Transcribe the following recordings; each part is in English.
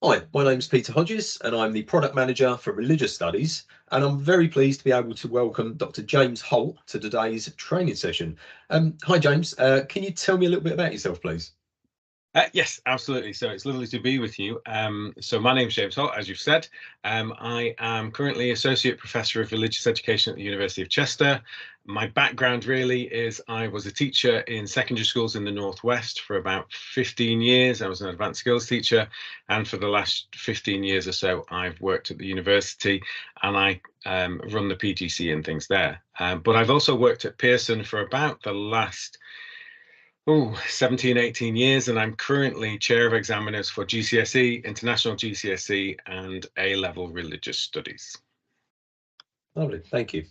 Hi, my name's Peter Hodges and I'm the Product Manager for Religious Studies, and I'm very pleased to be able to welcome Dr. James Holt to today's training session. Hi James, can you tell me a little bit about yourself, please? Yes, absolutely. So it's lovely to be with you. So my name's James Holt, as you've said. I am currently Associate Professor of Religious Education at the University of Chester. My background really is I was a teacher in secondary schools in the Northwest for about 15 years. I was an advanced skills teacher, and for the last 15 years or so, I've worked at the university and I run the PGC and things there. But I've also worked at Pearson for about the last 17, 18 years, and I'm currently chair of examiners for GCSE, international GCSE, and A-level religious studies. Lovely, thank you.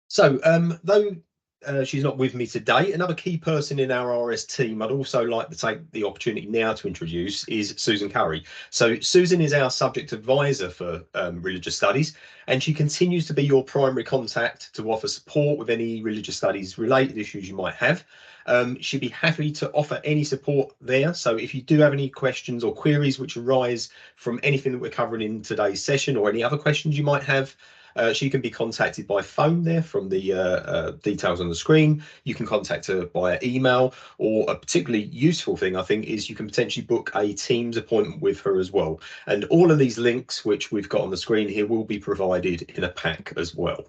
So, though she's not with me today, another key person in our RS team I'd also like to take the opportunity now to introduce is Susan Curry. So Susan is our subject advisor for religious studies, and she continues to be your primary contact to offer support with any religious studies related issues you might have. She'd be happy to offer any support there. So if you do have any questions or queries which arise from anything that we're covering in today's session, or any other questions you might have, she can be contacted by phone there from the details on the screen. You can contact her via email, or a particularly useful thing I think is you can potentially book a Teams appointment with her as well. And all of these links which we've got on the screen here will be provided in a pack as well.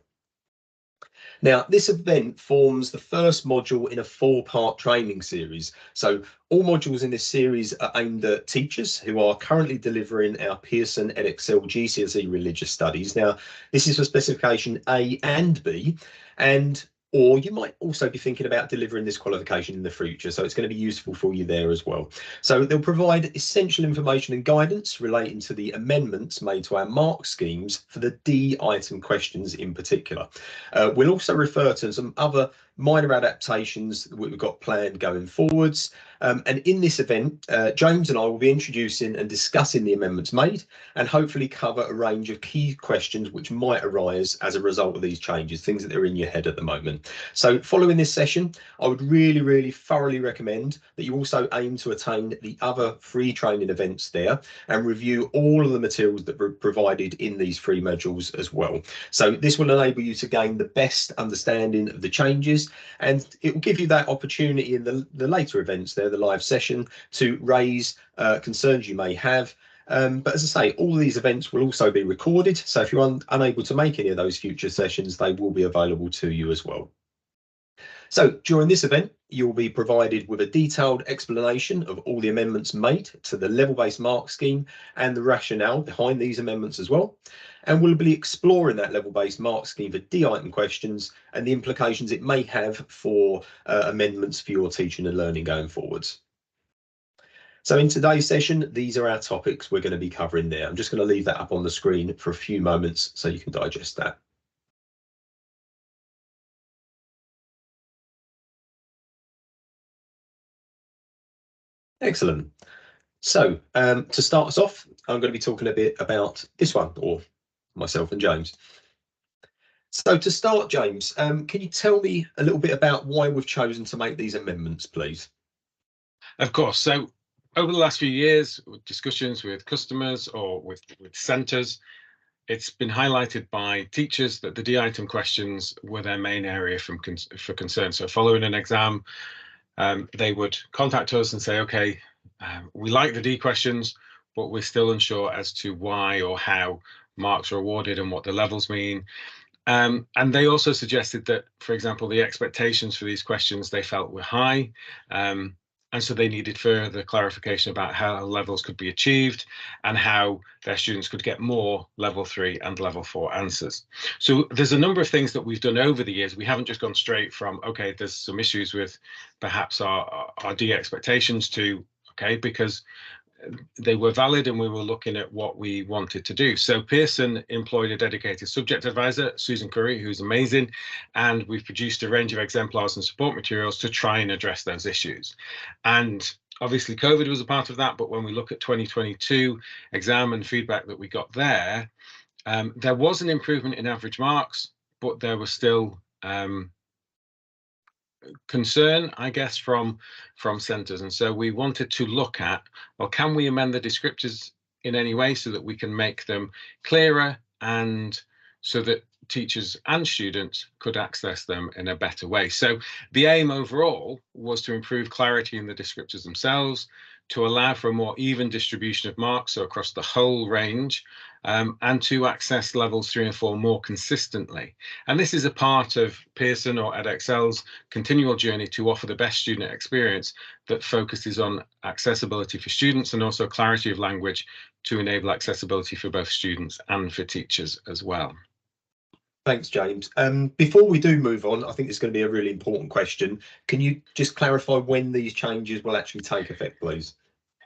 Now, this event forms the first module in a 4-part training series. So all modules in this series are aimed at teachers who are currently delivering our Pearson Edexcel GCSE Religious Studies. Now, this is for specification A and B, or you might also be thinking about delivering this qualification in the future, so it's going to be useful for you there as well. So they'll provide essential information and guidance relating to the amendments made to our mark schemes for the D item questions in particular. We'll also refer to some other minor adaptations that we've got planned going forwards. And in this event, James and I will be introducing and discussing the amendments made, and hopefully cover a range of key questions which might arise as a result of these changes, things that are in your head at the moment. So following this session, I would really thoroughly recommend that you also aim to attain the other free training events there and review all of the materials that were provided in these free modules as well. So this will enable you to gain the best understanding of the changes, and it will give you that opportunity in the later events there, the live session, to raise concerns you may have. But as I say, all of these events will also be recorded, so if you're unable to make any of those future sessions, they will be available to you as well. So during this event, you'll be provided with a detailed explanation of all the amendments made to the level-based mark scheme and the rationale behind these amendments as well. And we'll be exploring that level-based mark scheme for D item questions and the implications it may have for amendments for your teaching and learning going forwards. So in today's session, these are our topics we're going to be covering there. I'm just going to leave that up on the screen for a few moments so you can digest that. Excellent. So to start us off, I'm going to be talking a bit about this one, or myself and James. So to start, James, can you tell me a little bit about why we've chosen to make these amendments, please? Of course. So over the last few years, with discussions with customers or with centres, it's been highlighted by teachers that the D item questions were their main area for concern. So following an exam, they would contact us and say, okay, we like the D questions, but we're still unsure as to why or how marks are awarded and what the levels mean. And they also suggested that, for example, the expectations for these questions they felt were high. And so they needed further clarification about how levels could be achieved and how their students could get more level 3 and level 4 answers. So there's a number of things that we've done over the years. We haven't just gone straight from, okay, there's some issues with perhaps our D expectations to, okay, because they were valid and we were looking at what we wanted to do. So Pearson employed a dedicated subject advisor, Susan Curry, who's amazing, and we've produced a range of exemplars and support materials to try and address those issues. And obviously COVID was a part of that, but when we look at 2022 exam and feedback that we got there, there was an improvement in average marks, but there was still concern, I guess, from centres. And so we wanted to look at, well, can we amend the descriptors in any way so that we can make them clearer and so that teachers and students could access them in a better way. So the aim overall was to improve clarity in the descriptors themselves, to allow for a more even distribution of marks, so across the whole range, and to access levels 3 and 4 more consistently. And this is a part of Pearson or Edexcel's continual journey to offer the best student experience that focuses on accessibility for students and also clarity of language to enable accessibility for both students and for teachers as well. Thanks, James. Before we do move on, I think it's going to be a really important question. Can you just clarify when these changes will actually take effect, please?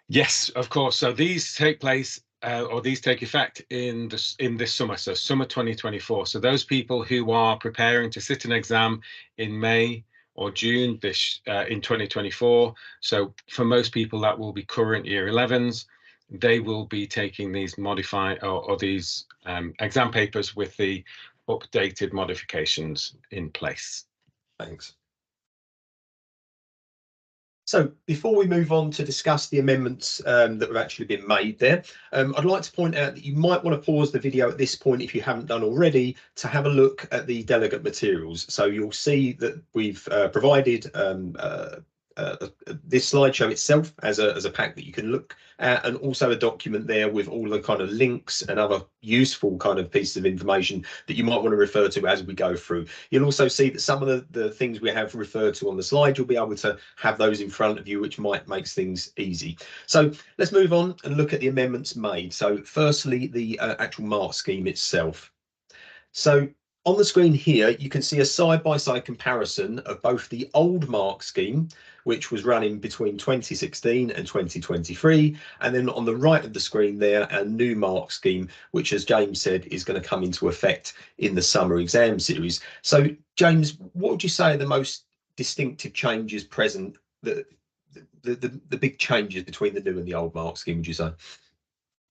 Yes, of course. So these take place or these take effect in this summer, so summer 2024. So those people who are preparing to sit an exam in May or June in 2024. So for most people, that will be current year 11s. They will be taking these modified or these exam papers with the updated modifications in place. Thanks. So before we move on to discuss the amendments that have actually been made there, I'd like to point out that you might want to pause the video at this point if you haven't done already to have a look at the delegate materials. So you'll see that we've provided this slideshow itself as a pack that you can look at, and also a document there with all the kind of links and other useful kind of pieces of information that you might want to refer to as we go through. You'll also see that some of the things we have referred to on the slide, you'll be able to have those in front of you, which might make things easy. So let's move on and look at the amendments made. So firstly, the actual mark scheme itself. So on the screen here, you can see a side-by-side comparison of both the old mark scheme, which was running between 2016 and 2023, and then on the right of the screen there, a new mark scheme, which, as James said, is going to come into effect in the summer exam series. So, James, what would you say are the most distinctive changes present, the big changes between the new and the old mark scheme, would you say?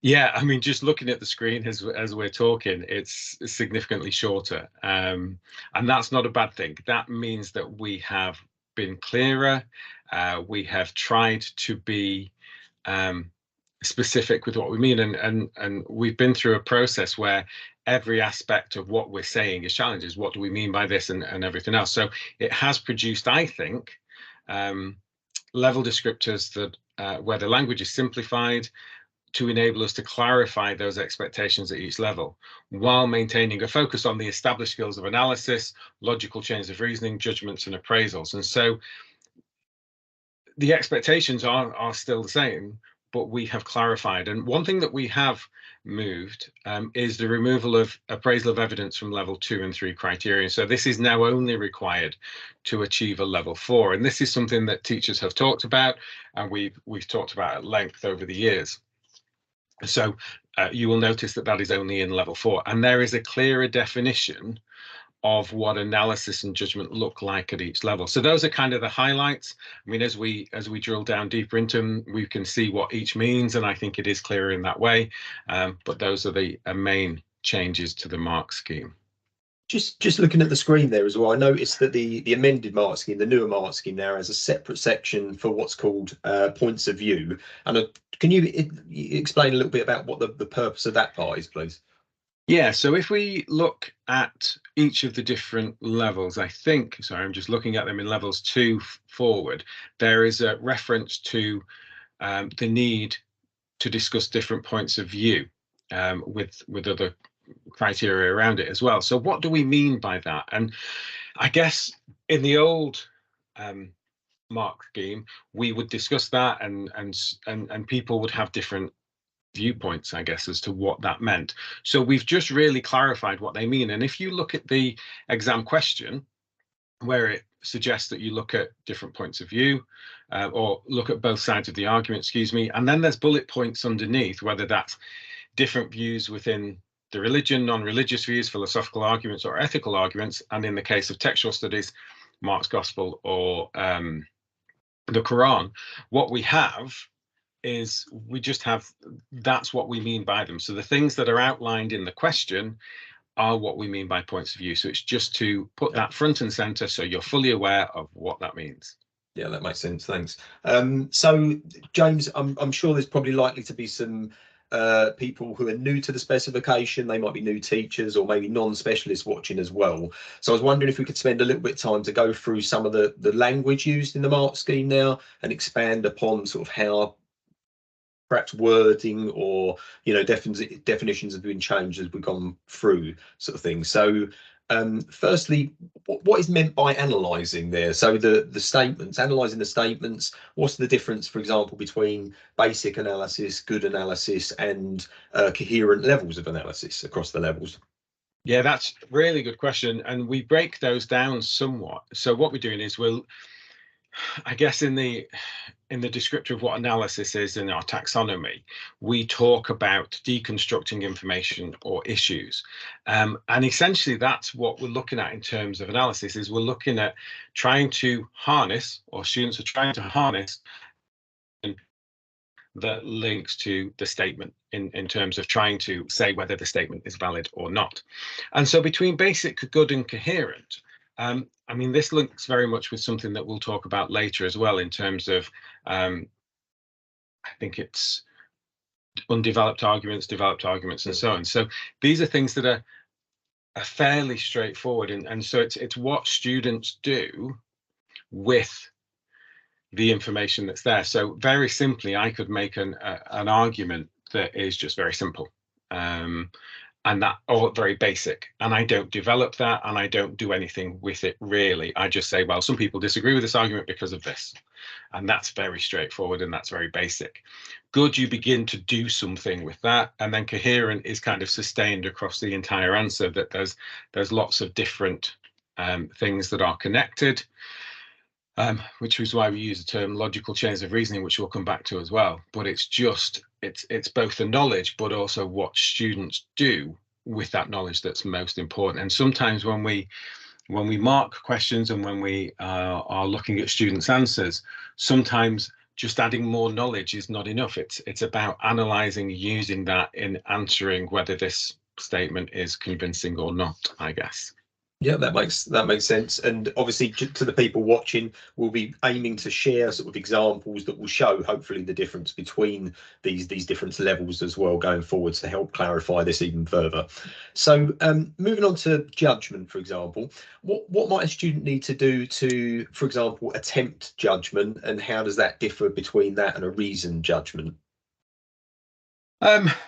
Yeah, I mean, just looking at the screen as we're talking, it's significantly shorter, and that's not a bad thing. That means that we have been clearer. We have tried to be specific with what we mean, and we've been through a process where every aspect of what we're saying is challenges. What do we mean by this, and everything else? So it has produced, I think, level descriptors that where the language is simplified, to enable us to clarify those expectations at each level, while maintaining a focus on the established skills of analysis, logical chains of reasoning, judgments, and appraisals. And so the expectations are still the same, but we have clarified. And one thing that we have moved is the removal of appraisal of evidence from level 2 and 3 criteria. So this is now only required to achieve a level 4. And this is something that teachers have talked about, and we've talked about at length over the years. So you will notice that is only in level 4, and there is a clearer definition of what analysis and judgment look like at each level. So those are kind of the highlights. I mean, as we drill down deeper into them, we can see what each means, and I think it is clearer in that way. But those are the main changes to the mark scheme. Just looking at the screen there as well, I noticed that the amended mark scheme, the newer mark scheme now, has a separate section for what's called points of view. And can you explain a little bit about what the purpose of that part is, please? Yeah, so if we look at each of the different levels, I think, sorry, I'm just looking at them in levels 2 forward, there is a reference to the need to discuss different points of view with other criteria around it as well. So what do we mean by that? And I guess in the old mark scheme, we would discuss that, and people would have different viewpoints, I guess, as to what that meant. So we've just really clarified what they mean. And if you look at the exam question, where it suggests that you look at different points of view, or look at both sides of the argument, excuse me, and then there's bullet points underneath, whether that's different views within the religion, non-religious views, philosophical arguments, or ethical arguments, and in the case of textual studies, Mark's Gospel or the Quran. What we have is we just have, that's what we mean by them. So the things that are outlined in the question are what we mean by points of view. So it's just to put that front and center so you're fully aware of what that means. Yeah, that makes sense. Thanks. So, James, I'm sure there's probably likely to be some people who are new to the specification. They might be new teachers or maybe non-specialists watching as well. So I was wondering if we could spend a little bit of time to go through some of the language used in the mark scheme now and expand upon sort of how perhaps wording or definitions have been changed as we've gone through, sort of thing. So firstly, what is meant by analysing there? So the statements, analysing the statements, what's the difference, for example, between basic analysis, good analysis, and coherent levels of analysis across the levels? Yeah, that's a really good question. And we break those down somewhat. So what we're doing is I guess in the descriptor of what analysis is in our taxonomy, we talk about deconstructing information or issues. And essentially that's what we're looking at in terms of analysis, is we're looking at trying to harness, or students are trying to harness, that links to the statement in terms of trying to say whether the statement is valid or not. And so between basic, good, and coherent, I mean, this links very much with something that we'll talk about later as well in terms of, I think it's undeveloped arguments, developed arguments, and so on. So these are things that are fairly straightforward. And so it's what students do with the information that's there. So very simply, I could make an argument that is just very simple. And that, or very basic, and I don't develop that, and I don't do anything with it really. I just say, well, some people disagree with this argument because of this, and that's very straightforward, and that's very basic. Good, you begin to do something with that, and then coherent is kind of sustained across the entire answer, that there's lots of different things that are connected, which is why we use the term logical chains of reasoning, which we'll come back to as well. But it's just, it's both the knowledge, but also what students do with that knowledge that's most important. And sometimes when we mark questions and when we are looking at students' answers, sometimes just adding more knowledge is not enough. It's about analysing, using that in answering whether this statement is convincing or not, I guess. Yeah, that makes sense. And obviously, to the people watching, we'll be aiming to share sort of examples that will show, hopefully, the difference between these different levels as well going forwards to help clarify this even further. So, moving on to judgment, for example, what might a student need to do to, for example, attempt judgment, and how does that differ between that and a reasoned judgment?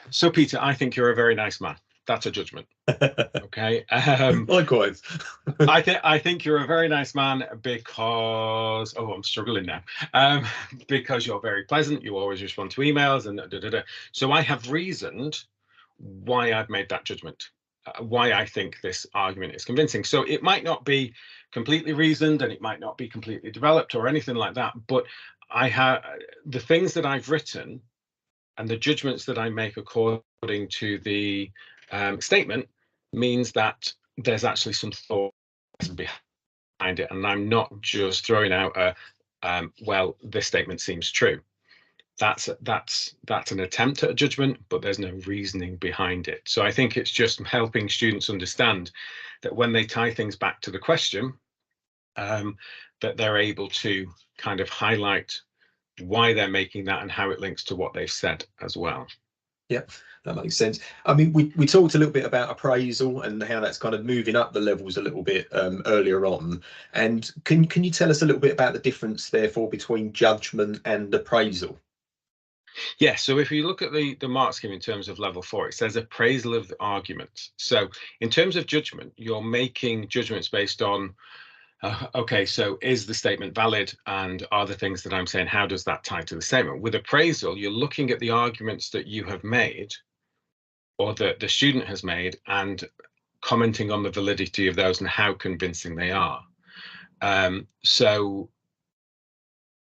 So, Peter, I think you're a very nice man. That's a judgment. Okay. Likewise. I think you're a very nice man because, oh, I'm struggling now. Because you're very pleasant. You always respond to emails and da, da, da. So I have reasoned why I've made that judgment, why I think this argument is convincing. So it might not be completely reasoned, and it might not be completely developed or anything like that. But I have the things that I've written and the judgments that I make according to the statement means that there's actually some thought behind it, and I'm not just throwing out a well, this statement seems true. That's an attempt at a judgment, but there's no reasoning behind it. So I think it's just helping students understand that when they tie things back to the question, that they're able to kind of highlight why they're making that and how it links to what they've said as well. Yeah, that makes sense. I mean, we talked a little bit about appraisal and how that's kind of moving up the levels a little bit earlier on. And can you tell us a little bit about the difference, therefore, between judgment and appraisal? Yeah, so if you look at the mark scheme in terms of level 4, it says appraisal of the argument. So in terms of judgment, you're making judgments based on, okay, so is the statement valid, and are the things that I'm saying, how does that tie to the statement? With appraisal, you're looking at the arguments that you have made or that the student has made and commenting on the validity of those and how convincing they are. So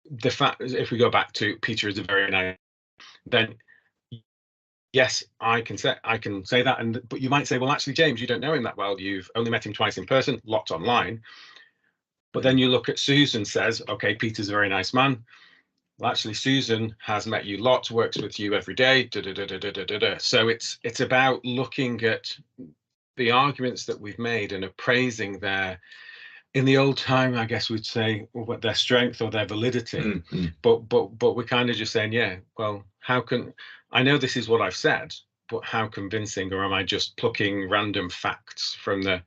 the fact, if we go back to Peter is a very nice, then yes, I can say that, and but you might say, well, actually, James, you don't know him that well. You've only met him twice in person, lots online. But then you look at Susan, says, okay, Peter's a very nice man. Well, actually, Susan has met you lots, works with you every day. Da, da, da, da, da, da, da. So it's about looking at the arguments that we've made and appraising their, in the old time, I guess we'd say, what their strength or their validity. But we're kind of just saying, yeah, well, how can I know this is what I've said, but how convincing, or am I just plucking random facts from the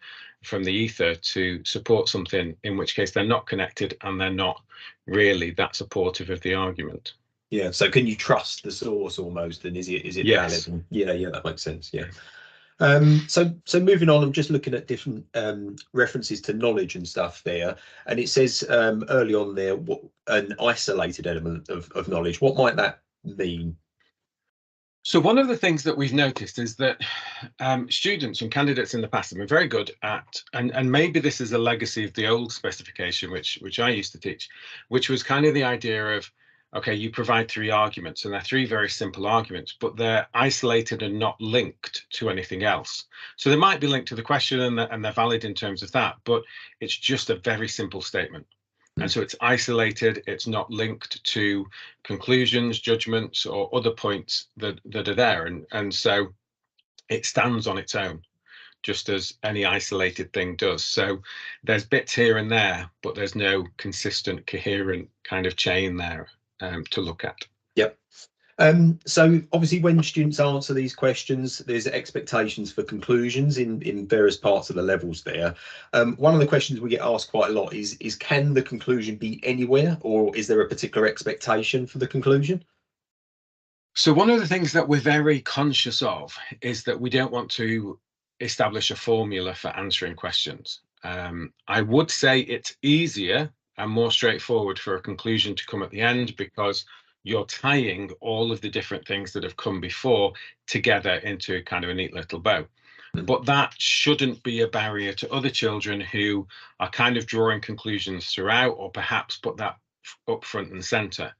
ether to support something, in which case they're not connected and they're not really that supportive of the argument. Yeah. So can you trust the source almost, and is it Yes. valid? Yeah, that makes sense. Yeah. So moving on, I'm just looking at different references to knowledge and stuff there, and it says early on there, what an isolated element of knowledge. What might that mean? So one of the things that we've noticed is that students and candidates in the past have been very good at, and maybe this is a legacy of the old specification, which I used to teach, which was kind of the idea of, okay, you provide 3 arguments, and they're 3 very simple arguments, but they're isolated and not linked to anything else. So they might be linked to the question, and they're valid in terms of that, but it's just a very simple statement. And so it's isolated, it's not linked to conclusions, judgments, or other points that are there. And so it stands on its own, just as any isolated thing does. So there's bits here and there, but there's no consistent, coherent kind of chain there to look at. Yep. So obviously when students answer these questions, there's expectations for conclusions in various parts of the levels there. One of the questions we get asked quite a lot is can the conclusion be anywhere, or is there a particular expectation for the conclusion? So one of the things that we're very conscious of is that we don't want to establish a formula for answering questions. I would say it's easier and more straightforward for a conclusion to come at the end, because you're tying all of the different things that have come before together into kind of a neat little bow. But that shouldn't be a barrier to other children who are kind of drawing conclusions throughout, or perhaps put that up front and center.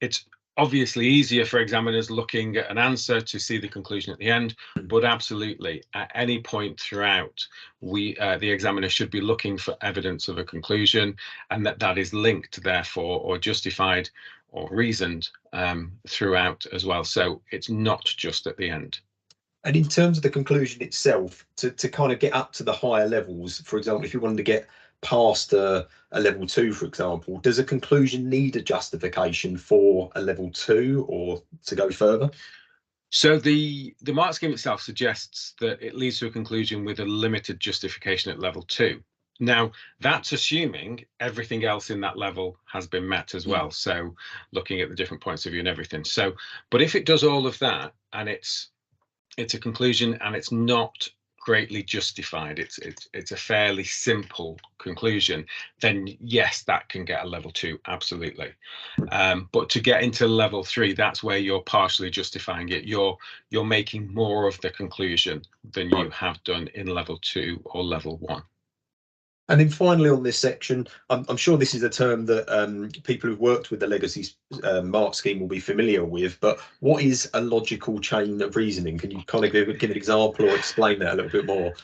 It's obviously easier for examiners looking at an answer to see the conclusion at the end, but absolutely at any point throughout, the examiner should be looking for evidence of a conclusion, and that is linked, therefore, or justified or reasoned throughout as well. So it's not just at the end. And in terms of the conclusion itself, to kind of get up to the higher levels, for example, if you wanted to get past a level 2, for example, does a conclusion need a justification for a level 2 or to go further? So the mark scheme itself suggests that it leads to a conclusion with a limited justification at level 2. Now, that's assuming everything else in that level has been met as well. So looking at the different points of view and everything. So, but if it does all of that, and it's a conclusion and it's not greatly justified, it's a fairly simple conclusion, then yes, that can get a level 2, absolutely. But to get into level 3, that's where you're partially justifying it. You're making more of the conclusion than you have done in level 2 or level 1. And then finally on this section, I'm sure this is a term that people who've worked with the legacy mark scheme will be familiar with, but what is a logical chain of reasoning? Can you kind of give an example or explain that a little bit more?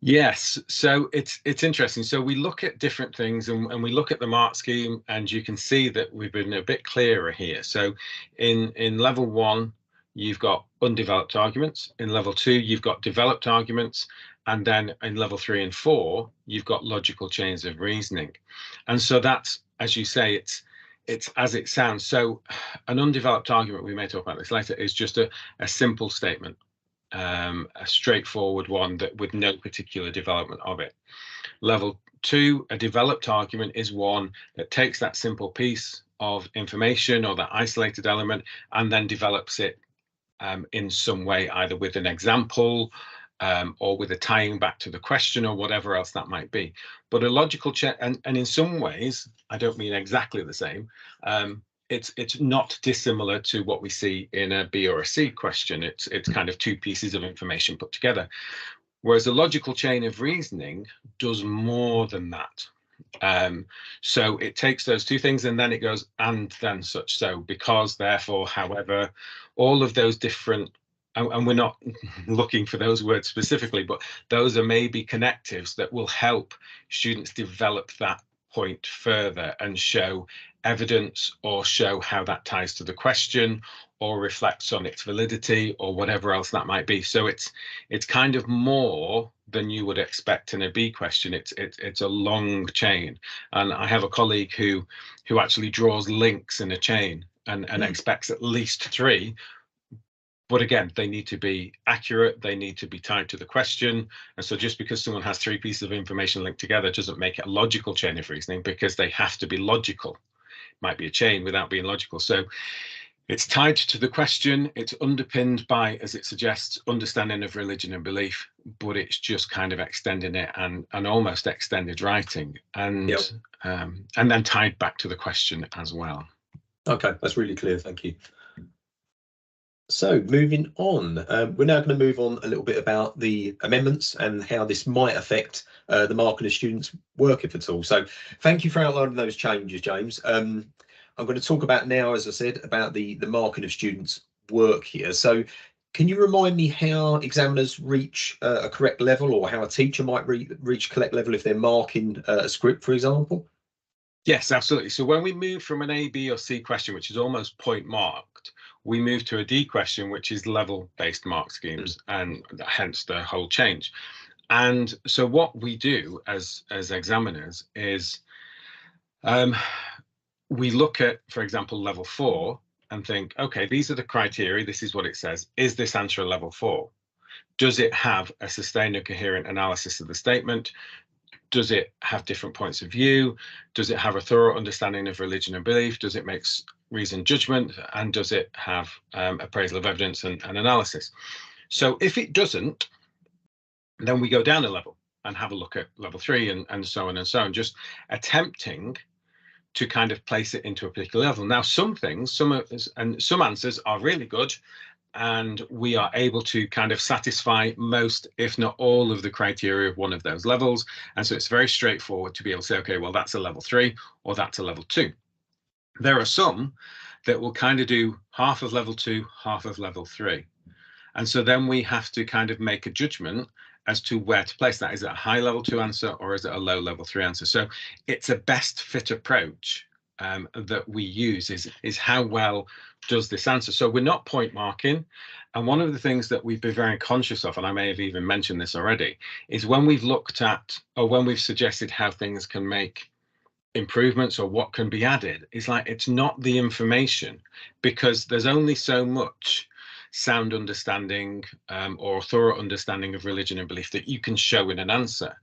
Yes, so it's interesting. So we look at different things, and we look at the mark scheme, and you can see that we've been a bit clearer here. So in level 1, you've got undeveloped arguments. In level 2, you've got developed arguments. And then in level 3 and 4, you've got logical chains of reasoning. And so that's, as you say, it's as it sounds. So an undeveloped argument, we may talk about this later, is just a simple statement, a straightforward one that with no particular development of it. Level 2, a developed argument, is one that takes that simple piece of information or that isolated element and then develops it in some way, either with an example, or with a tying back to the question, or whatever else that might be. But a logical check, and in some ways, I don't mean exactly the same, it's not dissimilar to what we see in a B or a C question. It's kind of 2 pieces of information put together. Whereas a logical chain of reasoning does more than that. So it takes those 2 things and then it goes, and then such, so, because, therefore, however, all of those different, and we're not looking for those words specifically, but those are maybe connectives that will help students develop that point further and show evidence or show how that ties to the question or reflects on its validity or whatever else that might be. So it's kind of more than you would expect in a B question. It's a long chain, and I have a colleague who actually draws links in a chain and expects at least 3. But again, they need to be accurate, they need to be tied to the question. And so just because someone has 3 pieces of information linked together doesn't make it a logical chain of reasoning, because they have to be logical. It might be a chain without being logical. So it's tied to the question, it's underpinned by, as it suggests, understanding of religion and belief, but it's just kind of extending it and almost extended writing, and then tied back to the question as well. Okay, that's really clear, thank you. So moving on, we're now going to move on a little bit about the amendments and how this might affect the marking of students' work, if at all. So thank you for outlining those changes, James. I'm going to talk about now, as I said, about the marking of students' work here. So can you remind me how examiners reach a correct level, or how a teacher might reach correct level if they're marking a script, for example? Yes, absolutely. So when we move from an A, B or C question, which is almost point marked, we move to a D question, which is level-based mark schemes, and hence the whole change. And so what we do as examiners is we look at, for example, level 4 and think, okay, these are the criteria, this is what it says. Is this answer a level 4? Does it have a sustained and coherent analysis of the statement? Does it have different points of view? Does it have a thorough understanding of religion and belief? Does it make reasoned judgment? And does it have appraisal of evidence and analysis? So if it doesn't, then we go down a level and have a look at level 3 and so on and so on, just attempting to kind of place it into a particular level. Now, some things, some answers are really good, and we are able to kind of satisfy most, if not all, of the criteria of one of those levels. And so it's very straightforward to be able to say, okay, well, that's a level 3 or that's a level 2. There are some that will kind of do half of level 2, half of level 3. And so then we have to kind of make a judgment as to where to place that. Is it a high level 2 answer, or is it a low level 3 answer? So it's a best fit approach that we use, is how well does this answer. So we're not point marking. And one of the things that we've been very conscious of, and I may have even mentioned this already, is when we've looked at, or when we've suggested how things can make improvements or what can be added, is like, it's not the information, because there's only so much sound understanding or thorough understanding of religion and belief that you can show in an answer,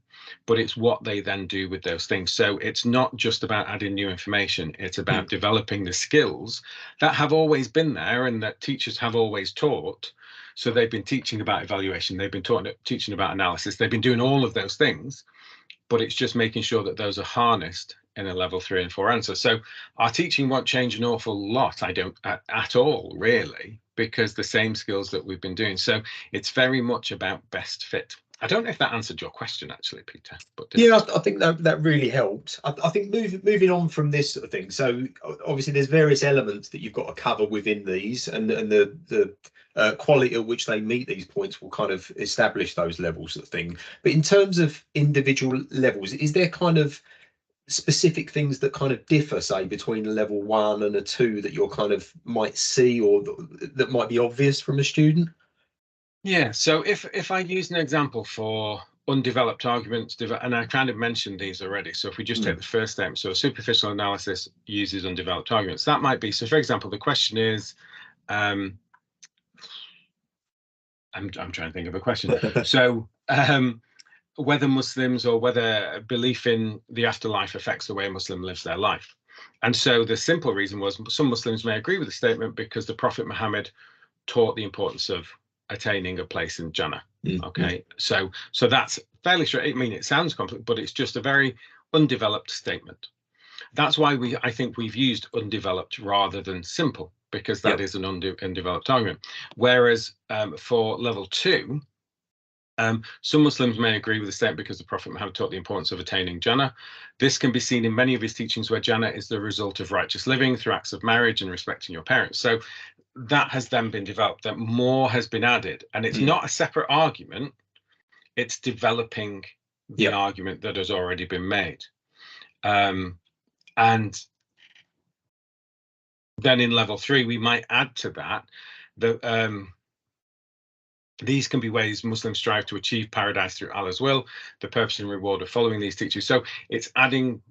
but it's what they then do with those things. So it's not just about adding new information, it's about developing the skills that have always been there and that teachers have always taught. So they've been teaching about evaluation, they've been teaching about analysis, they've been doing all of those things, but it's just making sure that those are harnessed in a level 3 and 4 answer. So our teaching won't change an awful lot, I don't at all, really, because the same skills that we've been doing. So it's very much about best fit. I don't know if that answered your question, actually, Peter. But yeah, I think that really helped. I think moving on from this sort of thing. So obviously there's various elements that you've got to cover within these, and the quality at which they meet these points will kind of establish those levels of thing. But in terms of individual levels, is there kind of specific things that kind of differ, say, between a level 1 and a 2 that you're kind of might see, or that might be obvious from a student? Yeah, so if I use an example for undeveloped arguments, and I kind of mentioned these already. So if we just take the first step, so superficial analysis uses undeveloped arguments. That might be, so for example, the question is, I'm trying to think of a question. So whether Muslims, or whether belief in the afterlife affects the way a Muslim lives their life. And so the simple reason was, some Muslims may agree with the statement because the Prophet Muhammad taught the importance of attaining a place in Jannah. Okay, so that's fairly straight. I mean, it sounds complex, but it's just a very undeveloped statement. That's why I think we've used undeveloped rather than simple, because that is an undeveloped argument. Whereas for level 2, some Muslims may agree with the statement because the Prophet Muhammad taught the importance of attaining Jannah. This can be seen in many of his teachings, where Jannah is the result of righteous living through acts of marriage and respecting your parents. So that has then been developed, that more has been added, and it's not a separate argument, it's developing the argument that has already been made. And then in level 3, we might add to that these can be ways Muslims strive to achieve paradise through Allah's will, the purpose and reward of following these teachings. So it's adding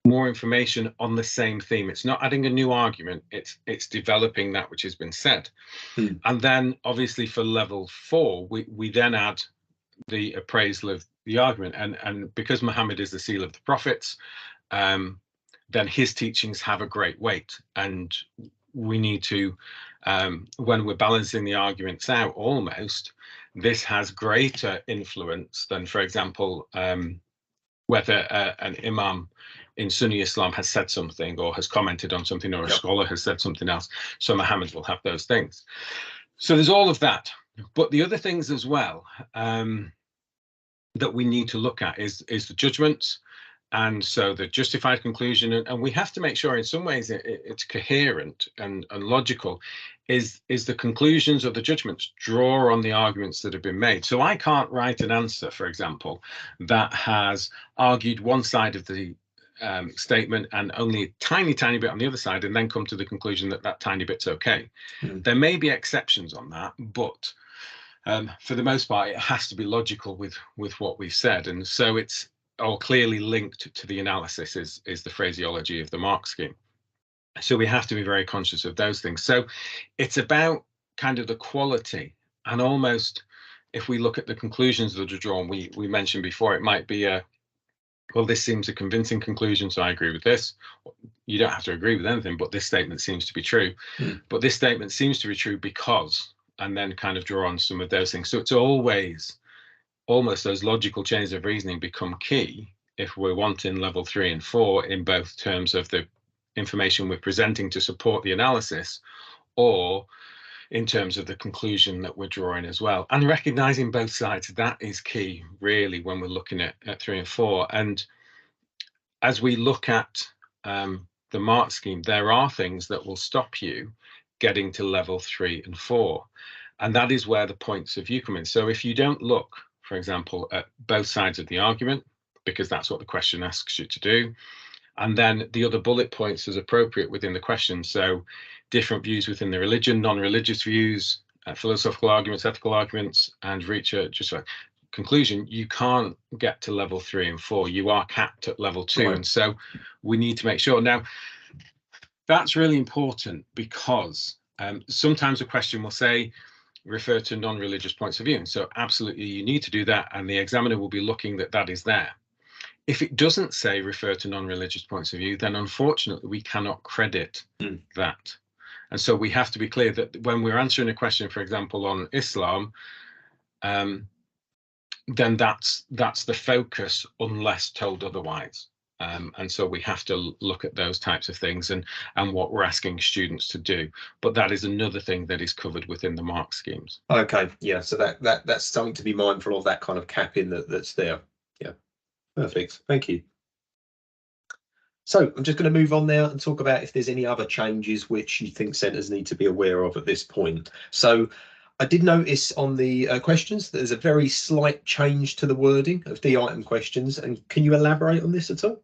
more information on the same theme. It's not adding a new argument, it's developing that which has been said. And then obviously for level 4, we then add the appraisal of the argument, and because Muhammad is the seal of the prophets, then his teachings have a great weight, and we need to, when we're balancing the arguments out, almost, this has greater influence than, for example, whether an imam in Sunni Islam has said something or has commented on something, or a scholar has said something else. So Muhammad will have those things. So there's all of that. But the other things as well that we need to look at is the judgments. And so the justified conclusion, and we have to make sure in some ways it's coherent and logical, is the conclusions or the judgments draw on the arguments that have been made. So I can't write an answer, for example, that has argued one side of the statement and only a tiny bit on the other side, and then come to the conclusion that that tiny bit's okay. There may be exceptions on that, but for the most part, it has to be logical with what we've said. And so it's all clearly linked to the analysis is the phraseology of the mark scheme. So we have to be very conscious of those things. So it's about kind of the quality, and almost if we look at the conclusions that are drawn, we mentioned before, it might be well, this seems a convincing conclusion, so I agree with this. You don't have to agree with anything, but this statement seems to be true. But this statement seems to be true because, and then kind of draw on some of those things. So it's always almost those logical chains of reasoning become key if we're wanting level 3 and 4 in both terms of the information we're presenting to support the analysis, or in terms of the conclusion that we're drawing as well. And recognizing both sides, that is key really when we're looking at 3 and 4. And as we look at the mark scheme, there are things that will stop you getting to level 3 and 4. And that is where the points of view come in. So if you don't look, for example, at both sides of the argument, because that's what the question asks you to do, and then the other bullet points as appropriate within the question. So different views within the religion, non-religious views, philosophical arguments, ethical arguments, and reach a just a conclusion, you can't get to level 3 and 4. You are capped at level 2. Right. And so we need to make sure. Now, that's really important because sometimes a question will say, refer to non-religious points of view. And so absolutely you need to do that, and the examiner will be looking that is there. If it doesn't say refer to non-religious points of view, then unfortunately we cannot credit that. And so we have to be clear that when we're answering a question, for example, on Islam, then that's the focus unless told otherwise. And so we have to look at those types of things and what we're asking students to do. But that is another thing that is covered within the mark schemes. Okay, yeah, so that's something to be mindful of, that kind of capping that's there. Yeah, perfect, thank you. So I'm just going to move on now and talk about if there's any other changes which you think centres need to be aware of at this point. So I did notice on the questions that there's a very slight change to the wording of the item questions, and can you elaborate on this at all?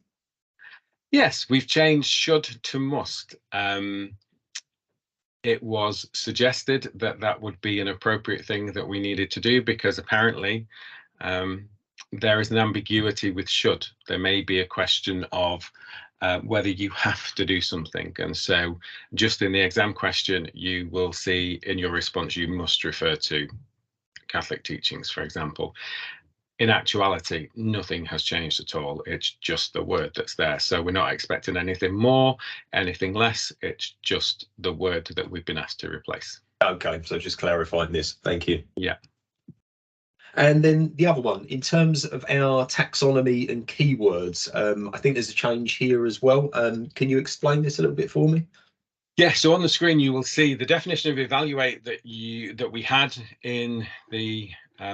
Yes, we've changed should to must. It was suggested that would be an appropriate thing that we needed to do, because apparently there is an ambiguity with should. There may be a question of whether you have to do something. And so just in the exam question, you will see in your response, you must refer to Catholic teachings, for example. In actuality, nothing has changed at all. It's just the word that's there. So we're not expecting anything more, anything less. It's just the word that we've been asked to replace. Okay, so just clarifying this. Thank you. Yeah. And then the other one, in terms of our taxonomy and keywords, I think there's a change here as well. Can you explain this a little bit for me? Yeah, so on the screen you will see the definition of evaluate that we had in the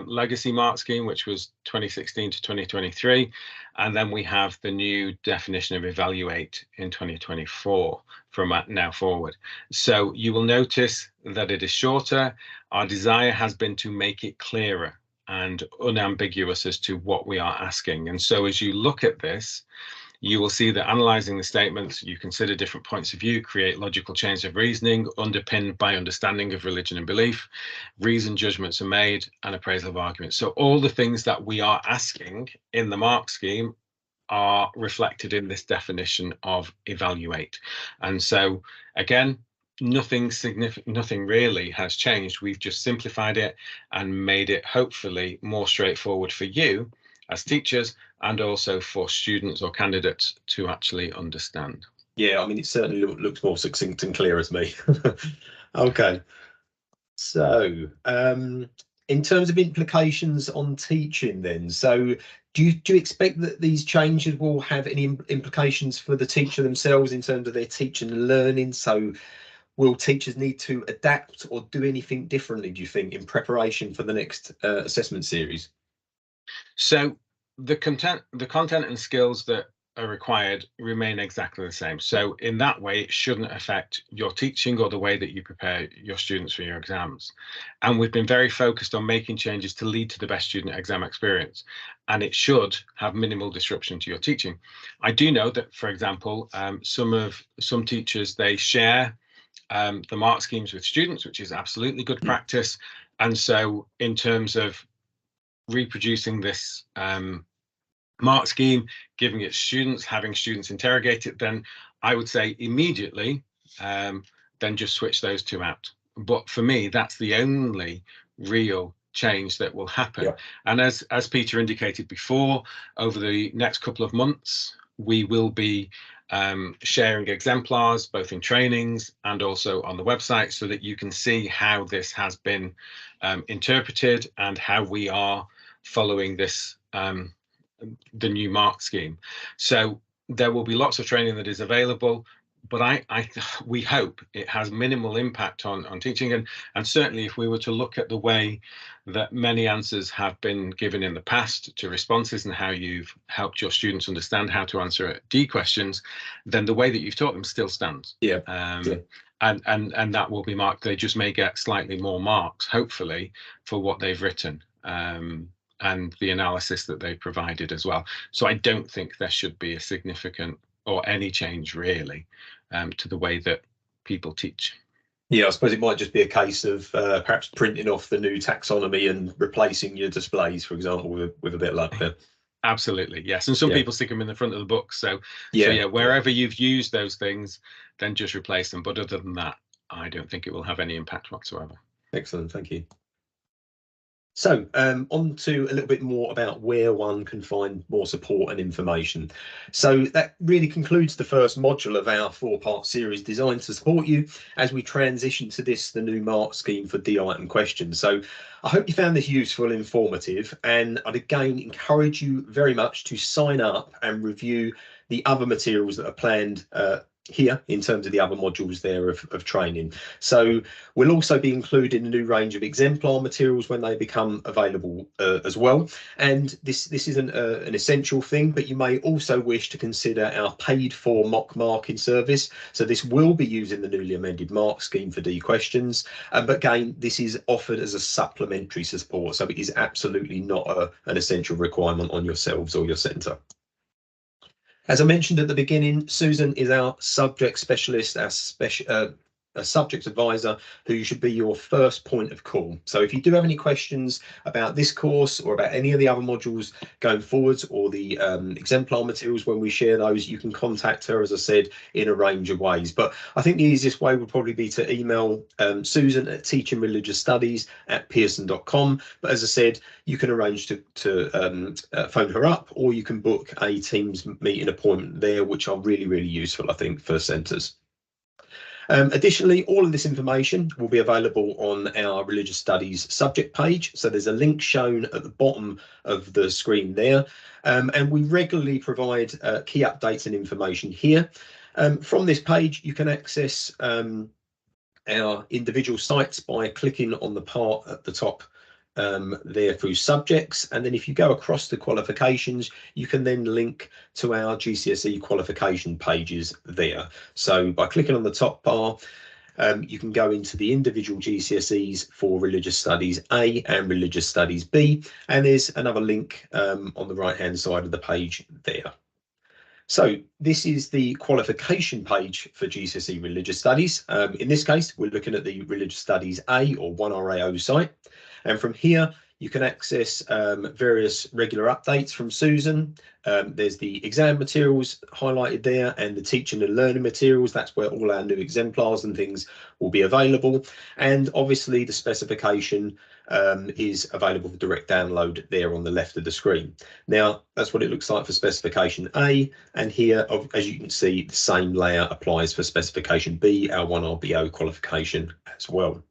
legacy mark scheme, which was 2016 to 2023, and then we have the new definition of evaluate in 2024 from now forward. So you will notice that it is shorter. Our desire has been to make it clearer and unambiguous as to what we are asking. And so as you look at this, you will see that analysing the statements, you consider different points of view, create logical chains of reasoning underpinned by understanding of religion and belief, reasoned judgments are made, and appraisal of arguments. So all the things that we are asking in the mark scheme are reflected in this definition of evaluate. And so again, nothing significant, nothing really has changed. We've just simplified it and made it hopefully more straightforward for you as teachers and also for students or candidates to actually understand. Yeah, I mean, it certainly looks more succinct and clear as me. Okay. So, in terms of implications on teaching then, so do you expect that these changes will have any implications for the teacher themselves in terms of their teaching and learning? So will teachers need to adapt or do anything differently, do you think, in preparation for the next assessment series? So the content and skills that are required remain exactly the same. So in that way, it shouldn't affect your teaching or the way that you prepare your students for your exams. And we've been very focused on making changes to lead to the best student exam experience. And it should have minimal disruption to your teaching. I do know that, for example, some teachers, they share the mark schemes with students, which is absolutely good practice. And so in terms of reproducing this mark scheme, giving it students, having students interrogate it, then I would say immediately, then just switch those two out. But for me, that's the only real change that will happen. Yeah. And as Peter indicated before, over the next couple of months, we will be sharing exemplars, both in trainings and also on the website, so that you can see how this has been interpreted and how we are following this the new mark scheme. So there will be lots of training that is available, but we hope it has minimal impact on teaching. And certainly if we were to look at the way that many answers have been given in the past to responses and how you've helped your students understand how to answer D questions, then the way that you've taught them still stands. Yeah. And that will be marked. They just may get slightly more marks, hopefully, for what they've written. And the analysis that they provided as well. So I don't think there should be a significant or any change really to the way that people teach. Yeah, I suppose it might just be a case of perhaps printing off the new taxonomy and replacing your displays, for example, with a bit of luck there. Absolutely, yes. And some people stick them in the front of the book. So yeah, wherever you've used those things, then just replace them. But other than that, I don't think it will have any impact whatsoever. Excellent, thank you. So on to a little bit more about where one can find more support and information. So that really concludes the first module of our 4-part series designed to support you as we transition to the new mark scheme for D item questions. So I hope you found this useful and informative, and I'd again encourage you very much to sign up and review the other materials that are planned here in terms of the other modules there of training. So we'll also be including a new range of exemplar materials when they become available as well. And this isn't an essential thing, but you may also wish to consider our paid for mock marking service. So this will be using the newly amended mark scheme for D questions. But again, this is offered as a supplementary support. So it is absolutely not an essential requirement on yourselves or your centre. As I mentioned at the beginning, Susan is our subject specialist, our a subject advisor who should be your first point of call. So if you do have any questions about this course or about any of the other modules going forwards, or the exemplar materials when we share those, you can contact her, as I said, in a range of ways. But I think the easiest way would probably be to email Susan at teachingreligiousstudies@pearson.com. But as I said, you can arrange to phone her up, or you can book a Teams meeting appointment there, which are really, really useful, I think, for centres. Additionally, all of this information will be available on our Religious Studies subject page. So there's a link shown at the bottom of the screen there. And we regularly provide key updates and information here. From this page, you can access our individual sites by clicking on the part at the top there through subjects, and then if you go across the qualifications, you can then link to our GCSE qualification pages there. So by clicking on the top bar, you can go into the individual GCSEs for Religious Studies A and Religious Studies B, and there's another link on the right hand side of the page there. So this is the qualification page for GCSE Religious Studies. In this case, we're looking at the Religious Studies A or 1RAO site. And from here, you can access various regular updates from Susan. There's the exam materials highlighted there and the teaching and learning materials. That's where all our new exemplars and things will be available. And obviously the specification is available for direct download there on the left of the screen. Now, that's what it looks like for specification A. And here, as you can see, the same layout applies for specification B, our 1RBO qualification as well.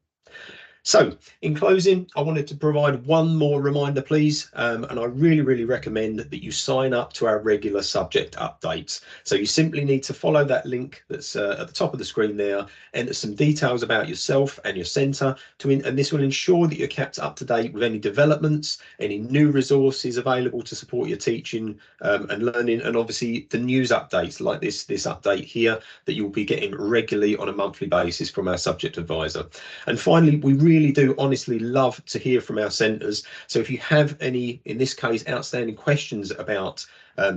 So in closing, I wanted to provide one more reminder, please, and I really recommend that you sign up to our regular subject updates. So you simply need to follow that link that's at the top of the screen there, enter some details about yourself and your centre, and this will ensure that you're kept up to date with any developments, any new resources available to support your teaching and learning, and obviously the news updates like this update here that you'll be getting regularly on a monthly basis from our subject advisor. And finally, we really do honestly love to hear from our centres. So if you have any, in this case, outstanding questions about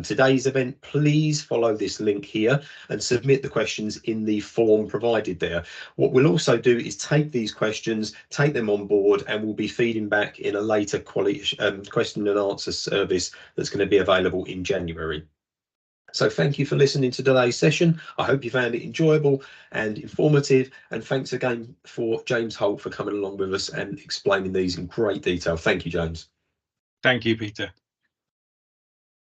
today's event, please follow this link here and submit the questions in the form provided there. What we'll also do is take these questions, take them on board, and we'll be feeding back in a later question and answer service that's going to be available in January. So thank you for listening to today's session. I hope you found it enjoyable and informative. And thanks again for James Holt for coming along with us and explaining these in great detail. Thank you, James. Thank you, Peter.